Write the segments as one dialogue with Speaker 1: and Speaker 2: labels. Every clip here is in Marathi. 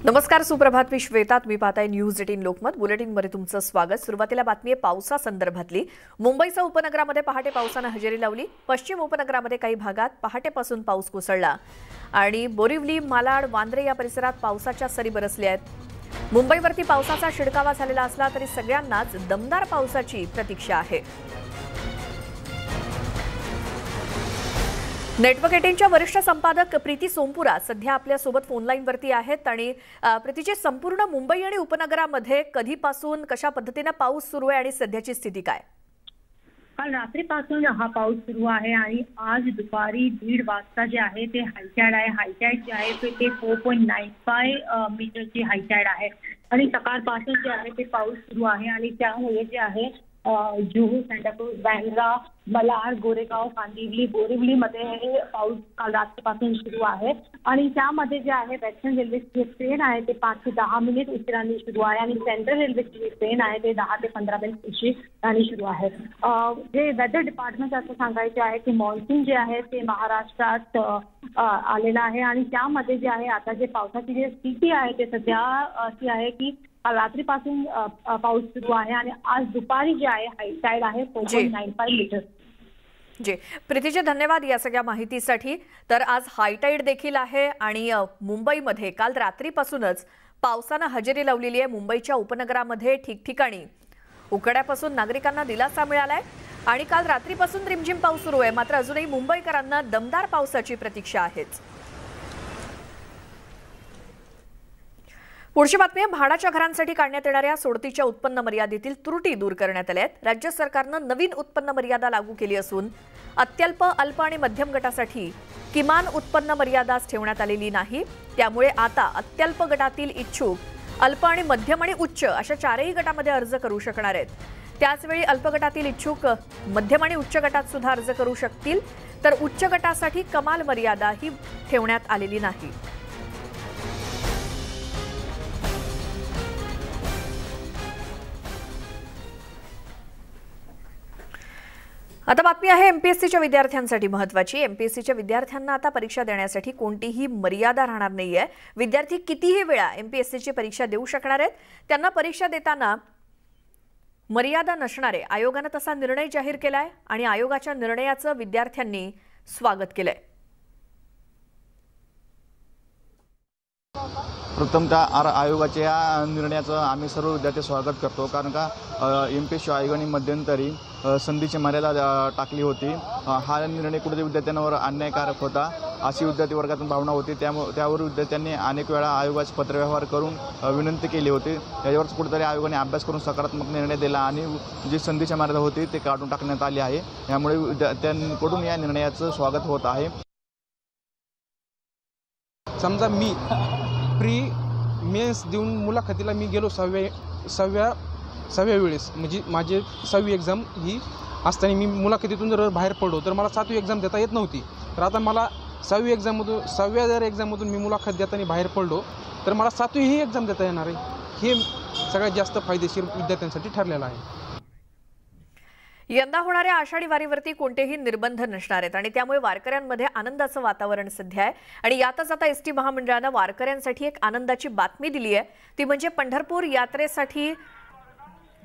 Speaker 1: नमस्कार, सुप्रभात. मी श्वेता. तुम्ही पाहताय न्यूज 18 लोकमत. बुलेटिनमध्ये तुमचं स्वागत. सुरुवातीला बातमी आहे पावसासंदर्भातली. मुंबईच्या उपनगरामध्ये पहाटे पावसानं हजेरी लावली. पश्चिम उपनगरामध्ये काही भागात पहाटेपासून पाऊस कोसळला आणि बोरिवली, मालाड, वांद्रे या परिसरात पावसाच्या सरी बरसल्या आहेत. मुंबईवरती पावसाचा शिडकावा झालेला असला तरी सगळ्यांनाच दमदार पावसाची प्रतीक्षा आहे. नेटवर्क 18च्या वरिष्ठ संपादक प्रीती सोमपुरा सध्या आपल्या सोबत फोनलाईनवरती आहेत आणि प्रीतीची संपूर्ण मुंबई आणि उपनगरामध्ये कधीपासून कशा पद्धतीने पाऊस सुरू आहे आणि सध्याची स्थिती काय?
Speaker 2: काल रात्रीपासून हा पाऊस सुरू आहे आणि आज दुपारी 1:30 वाजता जे आहे ते हायटाईड आहे. हायटाईड जे आहे ते 4.95 मीटरची हायटाईड आहे आणि सकाळपासून जे आहे ते पाऊस सुरू आहे आणि त्यामुळे जे आहे जुहू, सांताक्रूझ, बँड्रा, मलाड, गोरेगाव, कांदिवली, बोरिवलीमध्ये पाऊस काल रात्रीपासून सुरू आहे आणि त्यामध्ये जे आहे वेस्टर्न रेल्वेची ट्रेन आहे ते 5 ते 10 मिनिट उशिराने सुरू आहे आणि सेंट्रल रेल्वेची ट्रेन आहे ते 10 ते 15 मिनिट उशिराने सुरू आहे. जे वेदर डिपार्टमेंट असं सांगायचे आहे की मॉन्सून जे आहे ते महाराष्ट्रात आलेलं आहे आणि त्यामध्ये जे आहे आता जे पावसाची जी स्थिती आहे ते सध्या अशी आहे की रात्रीपासून पाऊस सुरू आहे आणि आज दुपारी जे आहे हायटाईड आहे 4.95 मीटर.
Speaker 1: जी प्रीतीजी, धन्यवाद या सगळ्या माहितीसाठी. तर आज हायटाईड देखील आहे आणि मुंबईमध्ये काल रात्रीपासूनच पावसानं हजेरी लावलेली आहे. मुंबईच्या उपनगरामध्ये ठिकठिकाणी उकड्यापासून नागरिकांना दिलासा मिळालाय आणि काल रात्रीपासून रिमझिम पाऊस सुरू आहे. मात्र अजूनही मुंबईकरांना दमदार पावसाची प्रतीक्षा आहेच. पुढची बातमी आहे भाड्याच्या घरांसाठी काढण्यात येणाऱ्या सोडतीच्या उत्पन्न मर्यादेतील त्रुटी दूर करण्यात आल्या आहेत. राज्य सरकारनं नवीन उत्पन्न मर्यादा लागू केली असून अत्यल्प, अल्प आणि मध्यम गटासाठी किमान उत्पन्न मर्यादाच ठेवण्यात आलेली नाही. त्यामुळे आता अत्यल्प गटातील इच्छुक अल्प आणि मध्यम आणि उच्च अशा चारही गटामध्ये अर्ज करू शकणार आहेत. त्याचवेळी अल्प गटातील इच्छुक मध्यम आणि उच्च गटात सुद्धा अर्ज करू शकतील. तर उच्च गटासाठी कमाल मर्यादा ही ठेवण्यात आलेली नाही. आता बातमी आहे एमपीएससीच्या विद्यार्थ्यांसाठी महत्त्वाची. एमपीएससीच्या विद्यार्थ्यांना आता परीक्षा देण्यासाठी कोणतीही मर्यादा राहणार नाहीये. विद्यार्थी कितीही वेळा एमपीएससीची परीक्षा देऊ शकणार आहेत. त्यांना परीक्षा देताना मर्यादा नसणार आहे. आयोगाने तसा निर्णय जाहीर केलाय आणि आयोगाच्या निर्णयाचं विद्यार्थ्यांनी स्वागत केलंय.
Speaker 3: प्रथमतः आयोगाच्या या निर्णयाचं आम्ही सर्व विद्यार्थी स्वागत करतो. कारण का एमपीएससी आयोगाने मध्यंतरी संधीची मर्यादा टाकली होती. हा निर्णय कुठेतरी विद्यार्थ्यांवर अन्यायकारक होता अशी विद्यार्थी वर्गातून भावना होती. त्यावर विद्यार्थ्यांनी अनेक वेळा आयोगाचे पत्रव्यवहार करून विनंती केली होती. याच्यावरच कुठेतरी आयोगाने अभ्यास करून सकारात्मक निर्णय दिला आणि जी संधीची मर्यादा होती ते काढून टाकण्यात आली आहे. त्यामुळे विद्यार्थ्यांकडून या निर्णयाचं स्वागत होत आहे.
Speaker 4: समजा मी प्री मेन्स देऊन मुलाखतीला मी गेलो सहाव्या वेळेस, म्हणजे माझी 6वी एक्झाम ही असताना मी मुलाखतीतून जर बाहेर पडलो तर मला 7वी एक्झाम देता येत नव्हती. तर आता मला 6वी एक्झाममधून मी मुलाखत देताना बाहेर पडलो तर मला 7वी ही एक्झाम देता येणार आहे. हे सगळ्यात जास्त फायदेशीर विद्यार्थ्यांसाठी ठरलेलं आहे.
Speaker 1: यंदा होणाऱ्या आषाढी वारीवरती कोणतेही निर्बंध नसणार आहेत आणि त्यामुळे वारकऱ्यांमध्ये आनंदाचं वातावरण सध्या आहे. आणि यातच आता एसटी महामंडळानं वारकऱ्यांसाठी एक आनंदाची बातमी दिली आहे. ती म्हणजे पंढरपूर यात्रेसाठी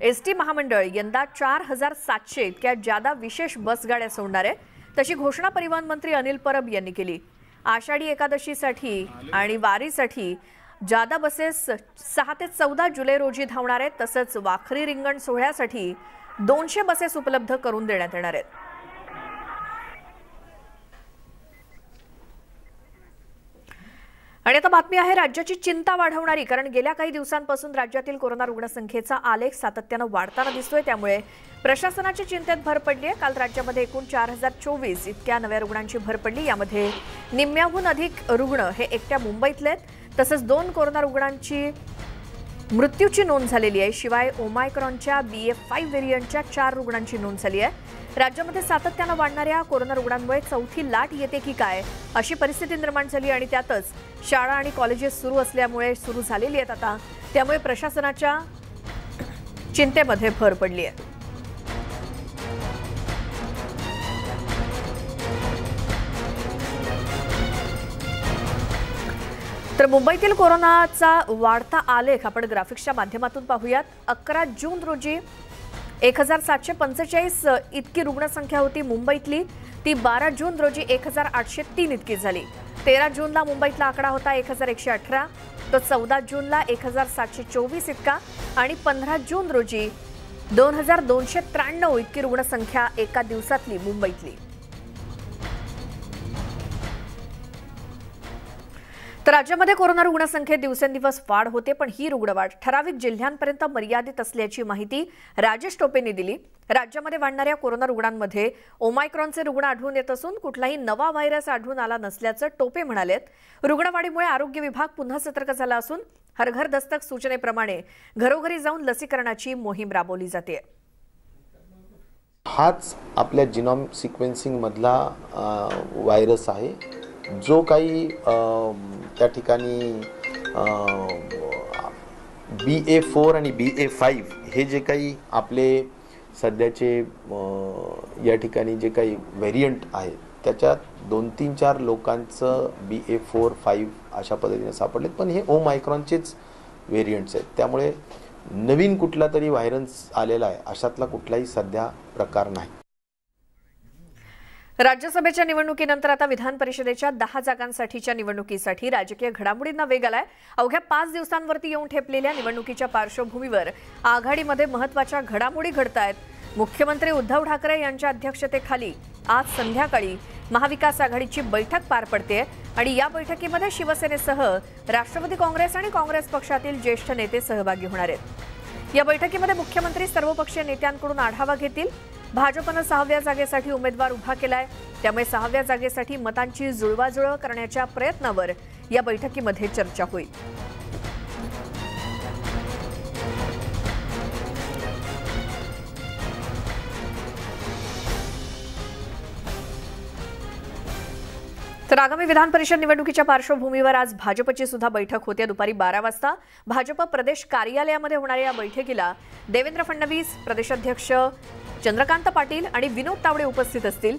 Speaker 1: एसटी महामंडळ यंदा 4700 इतक्या जादा विशेष बसगाड्या सोडणार आहे. तशी घोषणा परिवहन मंत्री अनिल परब यांनी केली. आषाढी एकादशीसाठी आणि वारीसाठी जादा बसेस 6 ते 14 जुलै रोजी धावणार आहेत. तसंच वाखरी रिंगण सोहळ्यासाठी 200 बसेस उपलब्ध करून देण्यात येणार आहेत. आणि आता बातमी आहे राज्याची चिंता वाढवणारी. कारण गेल्या काही दिवसांपासून राज्यातील कोरोना रुग्णसंख्येचा आलेख सातत्यानं वाढताना दिसतोय. त्यामुळे प्रशासनाच्या चिंतेत भर पडली आहे. काल राज्यामध्ये एकूण 4024 इतक्या नव्या रुग्णांची भर पडली. यामध्ये निम्म्याहून अधिक रुग्ण हे एकट्या मुंबईतले आहेत. तसंच 2 कोरोना रुग्णांची मृत्यूची नोंद झालेली आहे. शिवाय ओमायक्रॉनच्या BA.5 व्हेरियंटच्या 4 रुग्णांची नोंद झाली आहे. राज्यामध्ये सातत्यानं वाढणाऱ्या कोरोना रुग्णांमुळे चौथी लाट येते की काय अशी परिस्थिती निर्माण झाली आणि त्यातच शाळा आणि कॉलेजेस सुरू असल्यामुळे सुरू झालेली आहेत आता. त्यामुळे प्रशासनाच्या चिंतेमध्ये भर पडली आहे. तर मुंबईतील कोरोनाचा वाढता आलेख आपण ग्राफिक्सच्या माध्यमातून पाहूयात. 11 जून रोजी 1745 इतकी रुग्णसंख्या होती मुंबईतली. ती 12 जून रोजी 1803 इतकी झाली. 13 जूनला मुंबईतला आकडा होता 1118. तो 14 जूनला 1724 इतका आणि 15 जून रोजी 2293 इतकी रुग्णसंख्या एका दिवसातली मुंबईतली. तर राज्यामध्ये कोरोना रुग्णसंख्येत दिवसेंदिवस वाढ होते, पण ही रुग्णवाढ ठराविक जिल्ह्यांपर्यंत मर्यादित असल्याची माहिती राजेश टोपेंनी दिली. राज्यामध्ये वाढणाऱ्या कोरोना रुग्णांमध्ये ओमायक्रॉनचे रुग्ण आढळून येत असून कुठलाही नवा व्हायरस आढळून आला नसल्याचं टोपे म्हणालेत. रुग्णवाढीमुळे आरोग्य विभाग पुन्हा सतर्क झाला असून हर घर दस्तक सूचनेप्रमाणे घरोघरी जाऊन लसीकरणाची मोहीम राबवली जाते.
Speaker 5: हाच आपल्या जिनोम सिक्वेन्सिंग मधला व्हायरस आहे जो काही त्या ठिकाणी BA4 आणि BA5 हे जे काही आपले सध्याचे या ठिकाणी जे काही व्हेरियंट आहेत त्याच्यात 2-3-4 लोकांचं BA4-5 अशा पद्धतीने सापडलेत, पण हे ओमायक्रॉनचेच व्हेरियंट्स आहेत. त्यामुळे नवीन कुठला तरी व्हायरस आलेला आहे अशातला कुठलाही सध्या प्रकार नाही.
Speaker 1: राज्यसभेच्या निवडणुकीनंतर आता विधान परिषदेच्या 10 जागांसाठीच्या निवडणुकीसाठी राजकीय घडामोडींना वेग आलाय. अवघ्या 5 दिवसांवरती येऊन ठेपलेल्या निवडणुकीच्या पार्श्वभूमीवर आघाडीमध्ये महत्त्वाच्या घडामोडी घडतायत. मुख्यमंत्री उद्धव ठाकरे यांच्या अध्यक्षतेखाली आज संध्याकाळी महाविकास आघाडीची बैठक पार पडते आणि या बैठकीमध्ये शिवसेनेसह राष्ट्रवादी काँग्रेस आणि काँग्रेस पक्षातील ज्येष्ठ नेते सहभागी होणार आहेत. या बैठकीमध्ये मुख्यमंत्री सर्वपक्षीय नेत्यांकडून आढावा घेतील. भाजपनं 6व्या जागेसाठी उमेदवार उभा केलाय, त्यामुळे 6व्या जागेसाठी मतांची जुळवाजुळव करण्याच्या प्रयत्नावर या बैठकीमध्ये चर्चा होईल. तर आगामी विधान परिषद निवडणुकीच्या पार्श्वभूमीवर आज भाजपची सुद्धा बैठक होते. दुपारी 12 वाजता भाजप प्रदेश कार्यालयामध्ये होणाऱ्या या बैठकीला देवेंद्र फडणवीस, प्रदेशाध्यक्ष चंद्रकांत पाटील आणि विनोद तावडे उपस्थित असतील.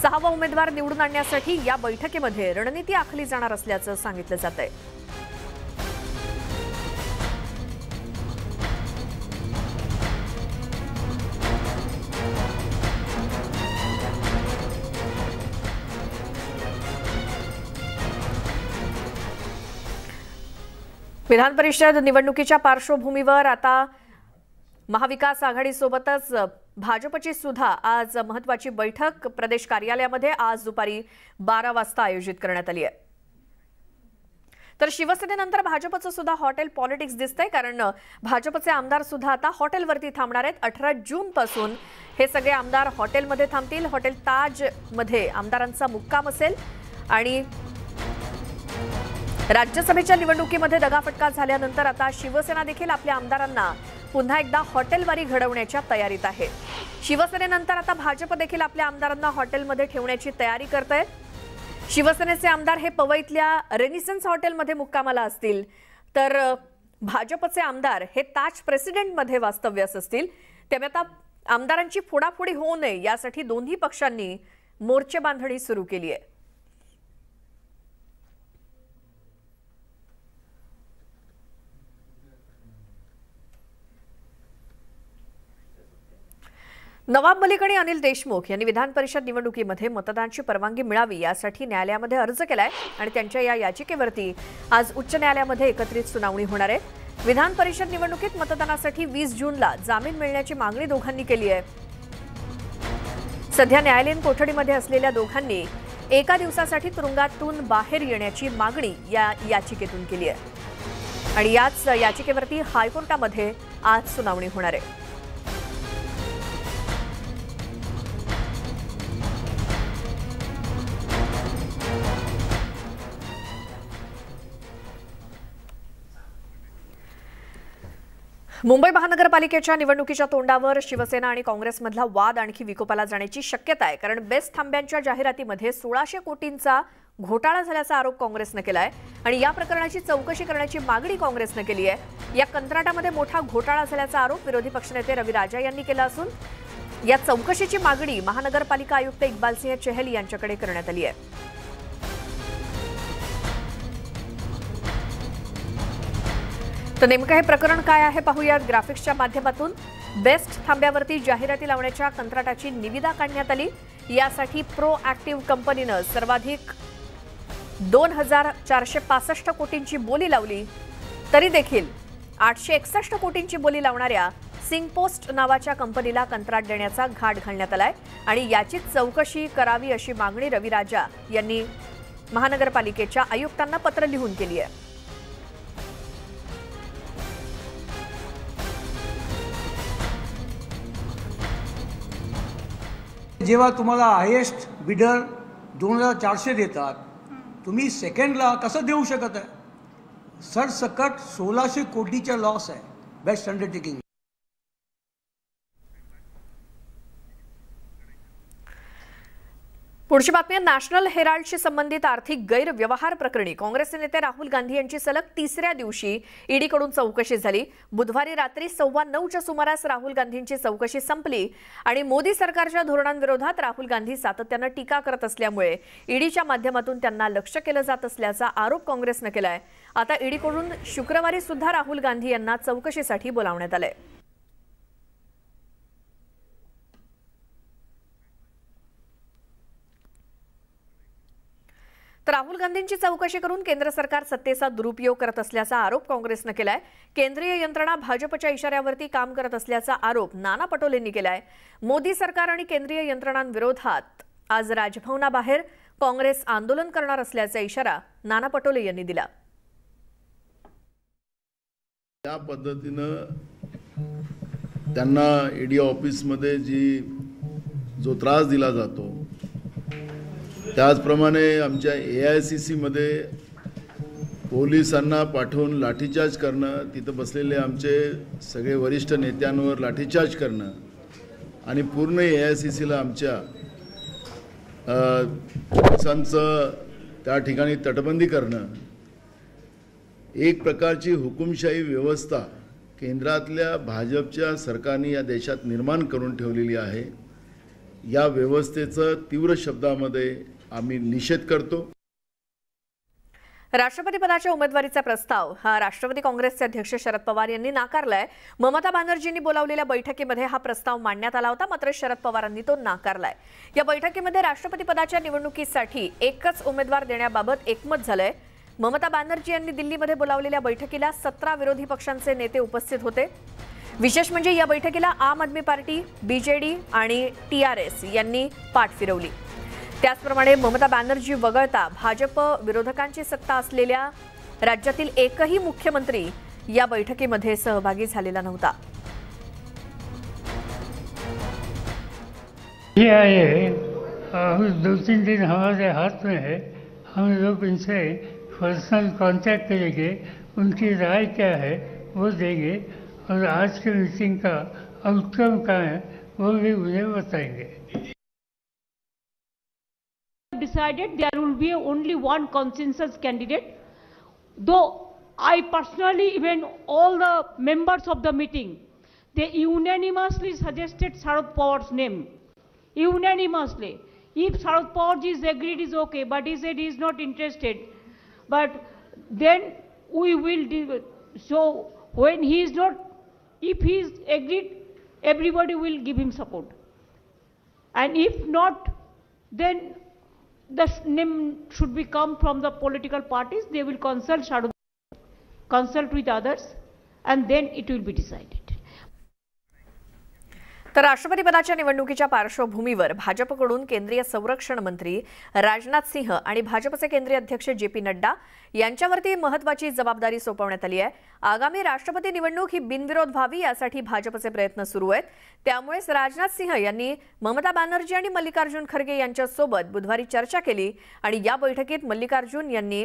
Speaker 1: 6वा उमेदवार निवडून आणण्यासाठी या बैठकीमध्ये रणनीती आखली जाणार असल्याचं सांगितलं जातंय. विधान परिषद निवडणुकीच्या पार्श्वभूमीवर आता महाविकास आघाडीसोबतच भाजपची सुद्धा आज महत्त्वाची बैठक प्रदेश कार्यालयामध्ये आज दुपारी 12 वाजता आयोजित करण्यात आली आहे. तर शिवसेनेनंतर भाजपचं सुद्धा हॉटेल पॉलिटिक्स दिसतंय, कारण भाजपचे आमदार सुद्धा आता हॉटेलवरती थांबणार आहेत. 18 जून पासून हे सगळे आमदार हॉटेलमध्ये थांबतील. हॉटेल ताज मध्ये आमदारांचा मुक्काम असेल आणि राज्यसभेच्या निवडणुकीमध्ये दगाफटका झाल्यानंतर आता शिवसेना देखील आपल्या आमदारांना पुन्हा एकदा हॉटेलवारी घडवण्याच्या तयारीत आहे. शिवसेनेनंतर आता भाजप देखील आपल्या आमदारांना हॉटेलमध्ये ठेवण्याची तयारी करतंय. शिवसेनेचे आमदार हे पवईतल्या रेनिसन्स हॉटेलमध्ये मुक्कामाला असतील, तर भाजपचे आमदार हे ताज प्रेसिडेंटमध्ये वास्तव्यास असतील. त्यामुळे आता आमदारांची फोडाफोडी होऊ नये यासाठी दोन्ही पक्षांनी मोर्चे बांधणी सुरू केली आहे. नवाब मलिक आणि अनिल देशमुख यांनी विधान परिषद निवडणुकीमध्ये मतदानाची परवानगी मिळावी यासाठी न्यायालयामध्ये अर्ज केलाय आणि त्यांच्या या याचिकेवरती आज उच्च न्यायालयामध्ये एकत्रित सुनावणी होणार आहे. विधान परिषद निवडणुकीत मतदानासाठी 20 जूनला जामीन मिळण्याची मागणी दोघांनी केली आहे. सध्या न्यायालयीन कोठडीमध्ये असलेल्या दोघांनी एका दिवसासाठी तुरुंगातून बाहेर येण्याची मागणी या याचिकेतून केली आहे आणि याच याचिकेवरती हायकोर्टामध्ये आज सुनावणी होणार आहे. मुंबई महानगरपालिकेच्या निवडणुकीच्या तोंडावर शिवसेना आणि काँग्रेसमधला वाद आणखी विकोपाला जाण्याची शक्यता आहे, कारण बेस्ट थांब्यांच्या जाहिरातीमध्ये 1600 कोटींचा घोटाळा झाल्याचा आरोप काँग्रेसने केलाय आणि या प्रकरणाची चौकशी करण्याची मागणी काँग्रेसने केली आहे. या कंत्राटामध्ये मोठा घोटाळा झाल्याचा आरोप विरोधी पक्षनेते रवी राजा यांनी केला असून या चौकशीची मागणी महानगरपालिका आयुक्त इक्बाल सिंह चहल यांच्याकडे करण्यात आली आहे. तर नेमकं हे प्रकरण काय आहे पाहूयात ग्राफिक्सच्या माध्यमातून। बेस्ट थांब्यावरती जाहिराती लावण्याच्या कंत्राटाची निविदा काढण्यात आली। यासाठी प्रोएक्टिव्ह कंपनीनं सर्वाधिक 2465 कोटींची बोली लावली। तरी देखील 861 कोटींची बोली लावणाऱ्या सिंगपोस्ट नावाच्या कंपनीला कंत्राट देण्याचा घाट घालण्यात आलाय आणि याची चौकशी करावी अशी मागणी रवी राजा यांनी महानगरपालिकेच्या आयुक्तांना पत्र लिहून केली आहे।
Speaker 6: जेव्हा तुम्हाला हायेस्ट बिडर 2400 देतात, तुम्ही सेकंडला कसं देऊ शकत आहे? सरसकट 1600 कोटीचा लॉस आहे बेस्ट अंडरटेकिंग।
Speaker 1: पुढची बातमी नॅशनल हेराल्डशी संबंधित आर्थिक गैरव्यवहार प्रकरणी काँग्रेसचे नेते राहुल गांधी यांची सलग तिसऱ्या दिवशी ईडीकडून चौकशी झाली। बुधवारी रात्री 9:15च्या सुमारास राहुल गांधींची चौकशी संपली आणि मोदी सरकारच्या धोरणांविरोधात राहुल गांधी सातत्याने टीका करत असल्यामुळे ईडीच्या माध्यमातून त्यांना लक्ष्य केलं जात असल्याचा आरोप काँग्रेसने केलाय। आता ईडीकडून शुक्रवारी सुद्धा राहुल गांधी यांना चौकशीसाठी बोलावण्यात आलंय। तर राहुल गांधींची चौकशी करून केंद्र सरकार सत्तेचा दुरुपयोग करत असल्याचा आरोप काँग्रेसने केलाय। केंद्रीय यंत्रणा भाजपच्या इशाऱ्यावरती काम करत असल्याचा आरोप नाना पटोलेंनी केलाय। मोदी सरकार आणि केंद्रीय यंत्रणांविरोधात आज राजभवनाबाहेर काँग्रेस आंदोलन करणार असल्याचा इशारा नाना पटोले यांनी दिला।
Speaker 7: या पद्धतीनं त्यांना ईडी ऑफिसमध्ये जो त्रास दिला जातो, त्याचप्रमाणे आमच्या AICC मध्ये पोलिसांना पाठवून लाठीचार्ज करणं, तिथं बसलेले आमचे सगळे वरिष्ठ नेत्यांवर लाठीचार्ज करणं आणि पूर्ण AICCला आमच्या पोलिसांचं त्या ठिकाणी तटबंदी करणं, एक प्रकारची हुकुमशाही व्यवस्था केंद्रातल्या भाजपच्या सरकारने या देशात निर्माण करून ठेवलेली आहे। या व्यवस्थेचं तीव्र शब्दामध्ये आम्ही निषेध करतो।
Speaker 1: राष्ट्रपती पदाच्या उमेदवारीचा प्रस्ताव हा राष्ट्रवादी काँग्रेसचे अध्यक्ष शरद पवार यांनी नाकारलाय। ममता बॅनर्जींनी बोलावलेल्या बैठकीमध्ये हा प्रस्ताव मांडण्यात आला होता, मात्र शरद पवारांनी तो नाकारलाय। या बैठकीमध्ये राष्ट्रपती पदाच्या निवडणुकीसाठी एकच उमेदवार देण्याबाबत एकमत झालंय। ममता बॅनर्जी यांनी दिल्लीमध्ये बोलावलेल्या बैठकीला 17 विरोधी पक्षांचे नेते उपस्थित होते। विशेष म्हणजे या बैठकीला आम आदमी पार्टी, BJD आणि TRS यांनी पाठ फिरवली। त्याचप्रमाणे ममता बॅनर्जी वगळता भाजप विरोधकांची सत्ता असलेल्या राज्यातील एकही मुख्यमंत्री या बैठकीमध्ये सहभागी झालेला नव्हता।
Speaker 8: ये आए 2-3 दिन हमारे हाथ में है, हम लोग इनसे पर्सनल कांटेक्ट करेंगे, उनकी राय क्या है वो देंगे और आज के मीटिंग का आउटकम क्या है वो भी उन्हें बताएंगे।
Speaker 9: Decided there will be only one consensus candidate, though I personally, even all the members of the meeting, they unanimously suggested Sharad Pawar's name, unanimously. If Sharad Pawar is agreed is okay, but he said he is not interested, but then we will do. So when he is not, if he is agreed, everybody will give him support, and if not, then the name should be come from the political parties. They will consult with others, and then it will be decided.
Speaker 1: तर राष्ट्रपती पदाच्या निवडणुकीच्या पार्श्वभूमीवर भाजपकडून केंद्रीय संरक्षण मंत्री राजनाथ सिंह आणि भाजपचे केंद्रीय अध्यक्ष JP नड्डा यांच्यावरती महत्त्वाची जबाबदारी सोपवण्यात आली आहे। आगामी राष्ट्रपती निवडणूक ही बिनविरोध व्हावी यासाठी भाजपचे प्रयत्न सुरू आहेत। त्यामुळेच राजनाथ सिंह यांनी ममता बॅनर्जी आणि मल्लिकार्जुन खरगे यांच्यासोबत बुधवारी चर्चा केली आणि या बैठकीत मल्लिकार्जुन यांनी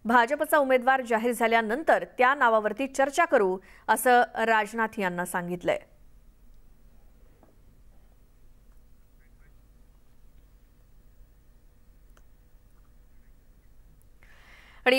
Speaker 1: भाजपचा उमेदवार जाहीर झाल्यानंतर त्या नावावरती चर्चा करू असं राजनाथ यांना सांगितलंय। आणि